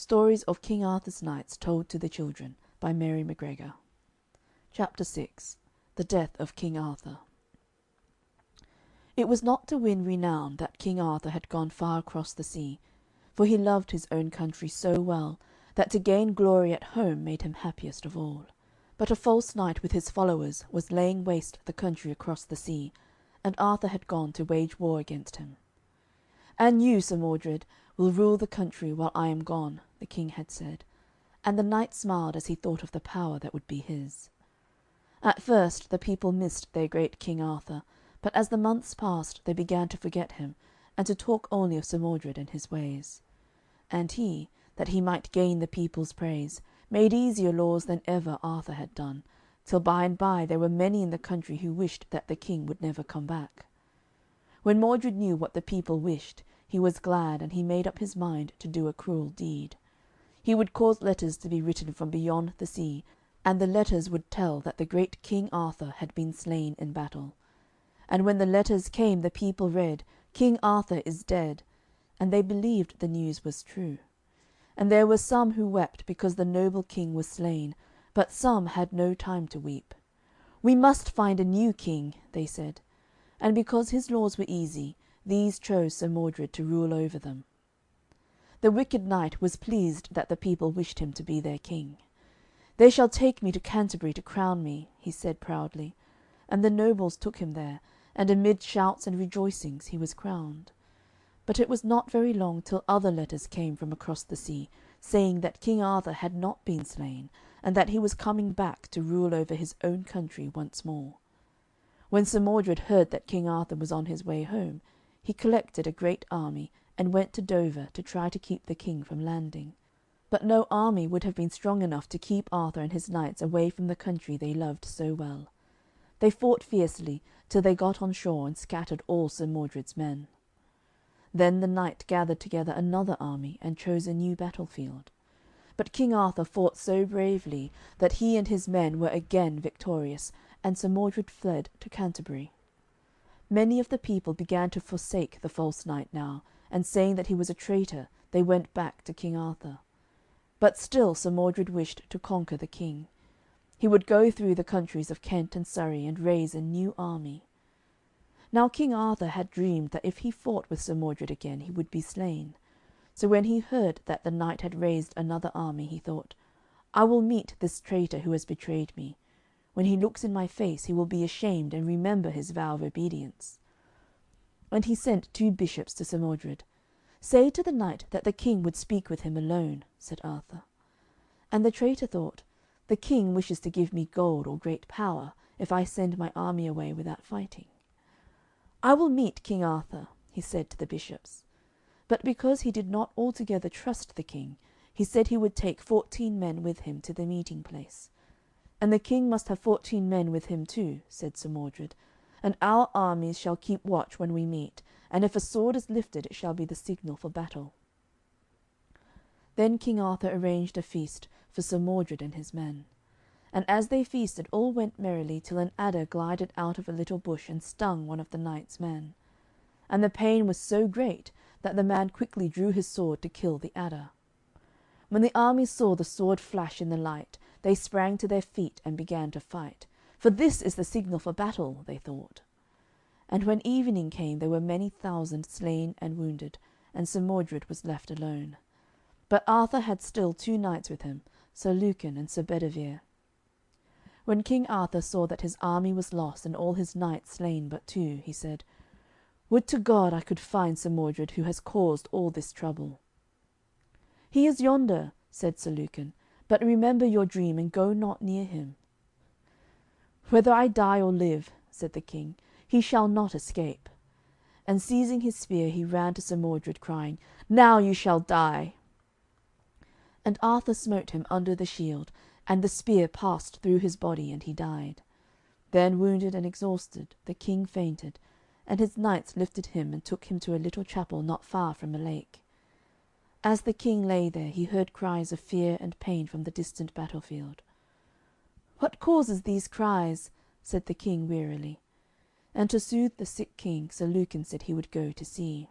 Stories of King Arthur's Knights told to the children, by Mary MacGregor. Chapter 6. The Death of King Arthur. It was not to win renown that King Arthur had gone far across the sea, for he loved his own country so well that to gain glory at home made him happiest of all. But a false knight with his followers was laying waste the country across the sea, and Arthur had gone to wage war against him. "And you, Sir Mordred, will rule the country while I am gone," the king had said, and the knight smiled as he thought of the power that would be his. At first the people missed their great King Arthur, but as the months passed they began to forget him, and to talk only of Sir Mordred and his ways. And he, that he might gain the people's praise, made easier laws than ever Arthur had done, till by and by there were many in the country who wished that the king would never come back. When Mordred knew what the people wished, he was glad, and he made up his mind to do a cruel deed. He would cause letters to be written from beyond the sea, and the letters would tell that the great King Arthur had been slain in battle. And when the letters came, the people read, "King Arthur is dead," and they believed the news was true. And there were some who wept because the noble king was slain, but some had no time to weep. "We must find a new king," they said. And because his laws were easy, these chose Sir Mordred to rule over them. The wicked knight was pleased that the people wished him to be their king. "They shall take me to Canterbury to crown me," he said proudly, and the nobles took him there, and amid shouts and rejoicings he was crowned. But it was not very long till other letters came from across the sea, saying that King Arthur had not been slain, and that he was coming back to rule over his own country once more. When Sir Mordred heard that King Arthur was on his way home, he collected a great army, and went to Dover to try to keep the king from landing. But no army would have been strong enough to keep Arthur and his knights away from the country they loved so well. They fought fiercely, till they got on shore and scattered all Sir Mordred's men. Then the knight gathered together another army, and chose a new battlefield. But King Arthur fought so bravely that he and his men were again victorious, and Sir Mordred fled to Canterbury. Many of the people began to forsake the false knight now, and saying that he was a traitor, they went back to King Arthur. But still Sir Mordred wished to conquer the king. He would go through the countries of Kent and Surrey and raise a new army. Now King Arthur had dreamed that if he fought with Sir Mordred again he would be slain. So when he heard that the knight had raised another army, he thought, "I will meet this traitor who has betrayed me. When he looks in my face he will be ashamed and remember his vow of obedience." And he sent 2 bishops to Sir Mordred. "Say to the knight that the king would speak with him alone," said Arthur. And the traitor thought, "The king wishes to give me gold or great power, if I send my army away without fighting." "I will meet King Arthur," he said to the bishops. But because he did not altogether trust the king, he said he would take 14 men with him to the meeting place. "And the king must have 14 men with him too," said Sir Mordred, "and our armies shall keep watch when we meet, and if a sword is lifted it shall be the signal for battle." Then King Arthur arranged a feast for Sir Mordred and his men. And as they feasted all went merrily till an adder glided out of a little bush and stung one of the knight's men. And the pain was so great that the man quickly drew his sword to kill the adder. When the army saw the sword flash in the light, they sprang to their feet and began to fight, for this is the signal for battle, they thought. And when evening came there were many thousand slain and wounded, and Sir Mordred was left alone. But Arthur had still 2 knights with him, Sir Lucan and Sir Bedivere. When King Arthur saw that his army was lost and all his knights slain but 2, he said, "Would to God I could find Sir Mordred, who has caused all this trouble." "He is yonder," said Sir Lucan, "but remember your dream, and go not near him." "Whether I die or live," said the king, "he shall not escape." And seizing his spear he ran to Sir Mordred, crying, "Now you shall die." And Arthur smote him under the shield, and the spear passed through his body, and he died. Then, wounded and exhausted, the king fainted, and his knights lifted him and took him to a little chapel not far from a lake. As the king lay there, he heard cries of fear and pain from the distant battlefield. "What causes these cries?" said the king wearily. And to soothe the sick king, Sir Lucan said he would go to see.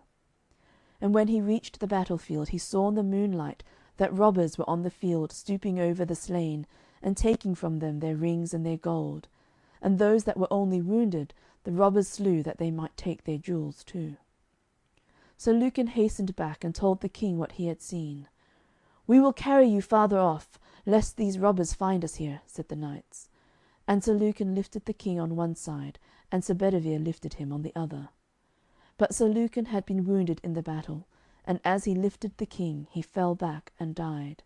And when he reached the battlefield, he saw in the moonlight that robbers were on the field, stooping over the slain, and taking from them their rings and their gold. And those that were only wounded the robbers slew, that they might take their jewels too. So Lucan hastened back, and told the king what he had seen. "We will carry you farther off, lest these robbers find us here," said the knights. And Sir Lucan lifted the king on one side, and Sir Bedivere lifted him on the other. But Sir Lucan had been wounded in the battle, and as he lifted the king, he fell back and died.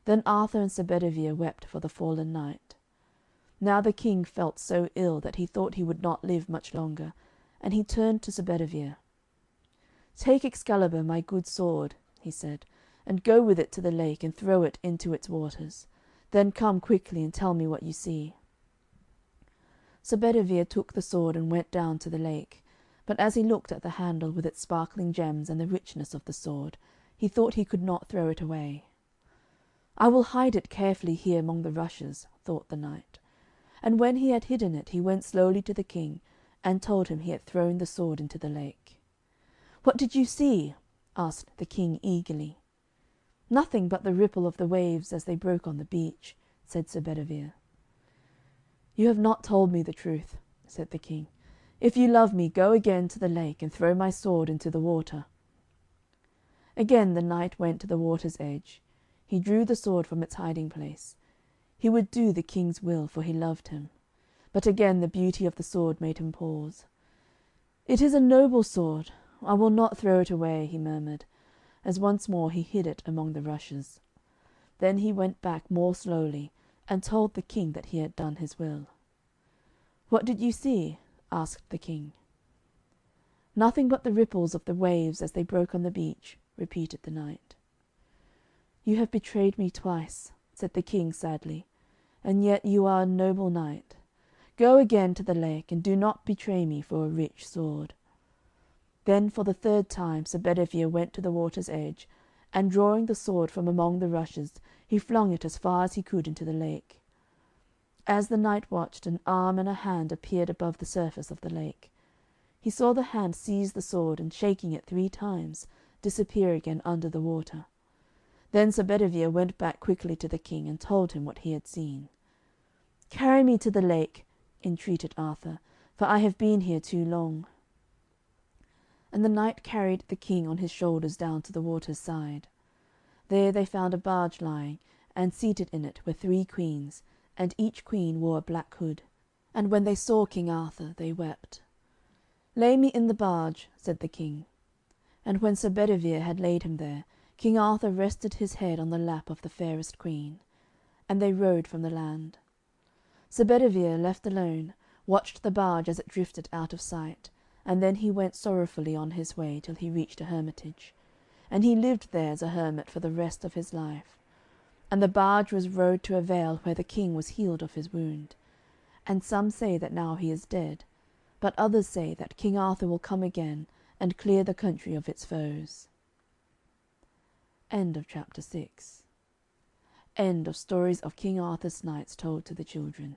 Then Arthur and Sir Bedivere wept for the fallen knight. Now the king felt so ill that he thought he would not live much longer, and he turned to Sir Bedivere. "Take Excalibur, my good sword," he said, "and go with it to the lake, and throw it into its waters. Then come quickly and tell me what you see." Sir Bedivere took the sword and went down to the lake. But as he looked at the handle with its sparkling gems and the richness of the sword, he thought he could not throw it away. "I will hide it carefully here among the rushes," thought the knight. And when he had hidden it, he went slowly to the king, and told him he had thrown the sword into the lake. "What did you see?" asked the king eagerly. "Nothing but the ripple of the waves as they broke on the beach," said Sir Bedivere. "You have not told me the truth," said the king. "If you love me, go again to the lake, and throw my sword into the water." Again the knight went to the water's edge. He drew the sword from its hiding place. He would do the king's will, for he loved him. But again the beauty of the sword made him pause. "It is a noble sword. I will not throw it away," he murmured, as once more he hid it among the rushes. Then he went back more slowly, and told the king that he had done his will. "What did you see?" asked the king. "Nothing but the ripples of the waves as they broke on the beach," repeated the knight. "You have betrayed me twice," said the king sadly, "and yet you are a noble knight. Go again to the lake, and do not betray me for a rich sword." Then for the third time Sir Bedivere went to the water's edge, and drawing the sword from among the rushes, he flung it as far as he could into the lake. As the knight watched, an arm and a hand appeared above the surface of the lake. He saw the hand seize the sword, and shaking it 3 times, disappear again under the water. Then Sir Bedivere went back quickly to the king, and told him what he had seen. "Carry me to the lake," entreated Arthur, "for I have been here too long." And the knight carried the king on his shoulders down to the water's side. There they found a barge lying, and seated in it were 3 queens, and each queen wore a black hood. And when they saw King Arthur, they wept. "Lay me in the barge," said the king. And when Sir Bedivere had laid him there, King Arthur rested his head on the lap of the fairest queen. And they rode from the land. Sir Bedivere, left alone, watched the barge as it drifted out of sight, and then he went sorrowfully on his way till he reached a hermitage. And he lived there as a hermit for the rest of his life. And the barge was rowed to a vale where the king was healed of his wound. And some say that now he is dead, but others say that King Arthur will come again and clear the country of its foes. End of chapter 6. End of Stories of King Arthur's Knights told to the children.